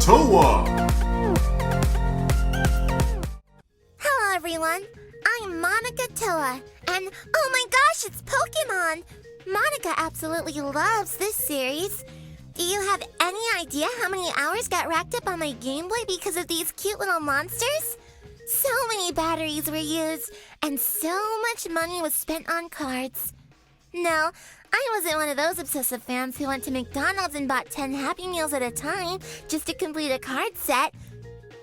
Towa. Hello everyone, I'm Monica Towa, and oh my gosh, it's Pokemon! Monica absolutely loves this series. Do you have any idea how many hours got racked up on my Game Boy because of these cute little monsters? So many batteries were used, and so much money was spent on cards. No, I wasn't one of those obsessive fans who went to McDonald's and bought 10 Happy Meals at a time just to complete a card set.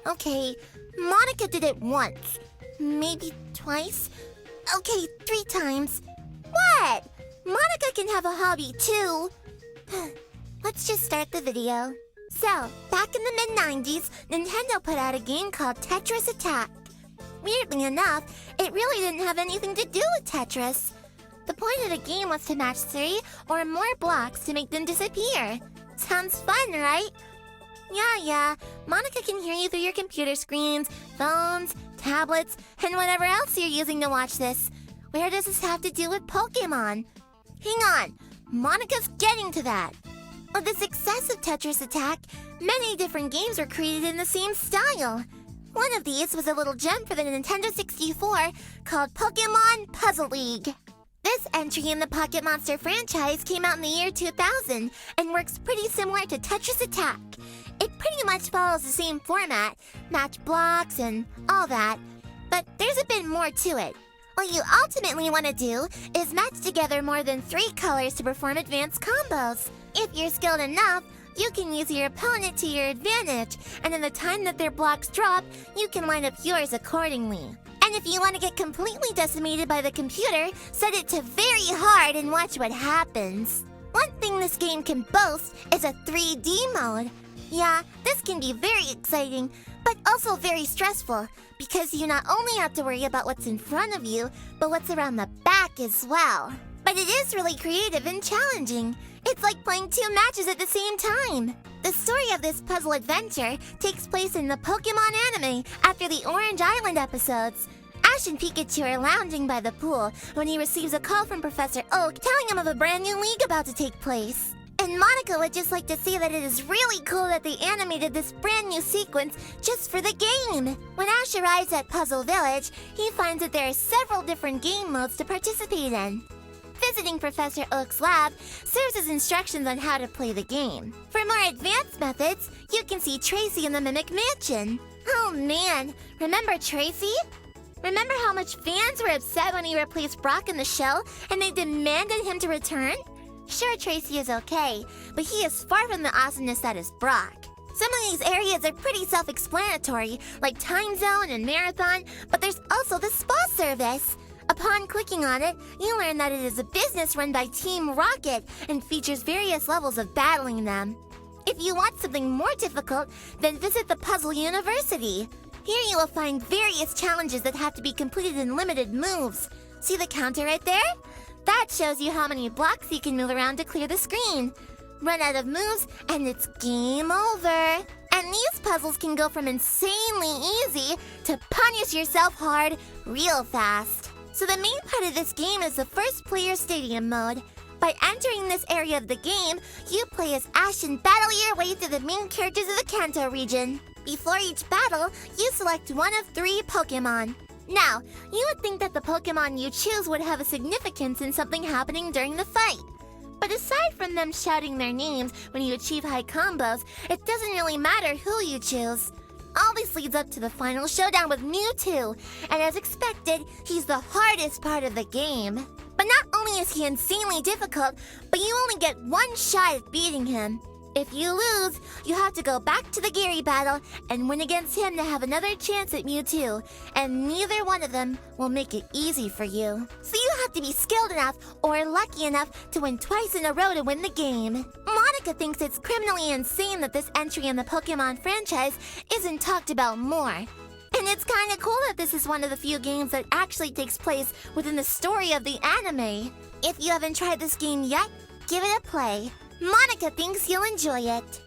Okay, Monica did it once. Maybe twice? Okay, 3 times. What? Monica can have a hobby too. Let's just start the video. So, back in the mid-90s, Nintendo put out a game called Tetris Attack. Weirdly enough, it really didn't have anything to do with Tetris. The point of the game was to match 3 or more blocks to make them disappear. Sounds fun, right? Yeah, Monica can hear you through your computer screens, phones, tablets, and whatever else you're using to watch this. Where does this have to do with Pokemon? Hang on, Monica's getting to that. With the success of Tetris Attack, many different games were created in the same style. One of these was a little gem for the Nintendo 64 called Pokemon Puzzle League. This entry in the Pocket Monster franchise came out in the year 2000 and works pretty similar to Tetris Attack. It pretty much follows the same format, match blocks and all that, but there's a bit more to it. What you ultimately want to do is match together more than 3 colors to perform advanced combos. If you're skilled enough, you can use your opponent to your advantage, and in the time that their blocks drop, you can line up yours accordingly. And if you want to get completely decimated by the computer, set it to very hard and watch what happens. One thing this game can boast is a 3D mode. Yeah, this can be very exciting, but also very stressful, because you not only have to worry about what's in front of you, but what's around the back as well. But it is really creative and challenging. It's like playing 2 matches at the same time. The story of this puzzle adventure takes place in the Pokemon anime after the Orange Island episodes. Ash and Pikachu are lounging by the pool when he receives a call from Professor Oak telling him of a brand new league about to take place. And Monica would just like to say that it is really cool that they animated this brand new sequence just for the game. When Ash arrives at Puzzle Village, he finds that there are several different game modes to participate in. Visiting Professor Oak's lab serves as instructions on how to play the game. For more advanced methods, you can see Tracy in the Mimic Mansion. Oh man, remember Tracy? Remember how much fans were upset when he replaced Brock in the show and they demanded him to return? Sure, Tracy is okay, but he is far from the awesomeness that is Brock. Some of these areas are pretty self-explanatory, like Time Zone and Marathon, but there's also the spa service. Upon clicking on it, you learn that it is a business run by Team Rocket and features various levels of battling them. If you want something more difficult, then visit the Puzzle University. Here you will find various challenges that have to be completed in limited moves. See the counter right there? That shows you how many blocks you can move around to clear the screen. Run out of moves, and it's game over. And these puzzles can go from insanely easy to punish yourself hard real fast. So the main part of this game is the first player stadium mode. By entering this area of the game, you play as Ash and battle your way through the main characters of the Kanto region. Before each battle, you select one of 3 Pokemon. Now, you would think that the Pokemon you choose would have a significance in something happening during the fight. But aside from them shouting their names when you achieve high combos, it doesn't really matter who you choose. All this leads up to the final showdown with Mewtwo, and as expected, he's the hardest part of the game. But not only is he insanely difficult, but you only get 1 shot at beating him. If you lose, you have to go back to the Gary battle and win against him to have another chance at Mewtwo, and neither one of them will make it easy for you. So you have to be skilled enough or lucky enough to win twice in a row to win the game. Monica thinks it's criminally insane that this entry in the Pokemon franchise isn't talked about more. And it's kinda cool that this is one of the few games that actually takes place within the story of the anime. If you haven't tried this game yet, give it a play. Monica thinks you'll enjoy it.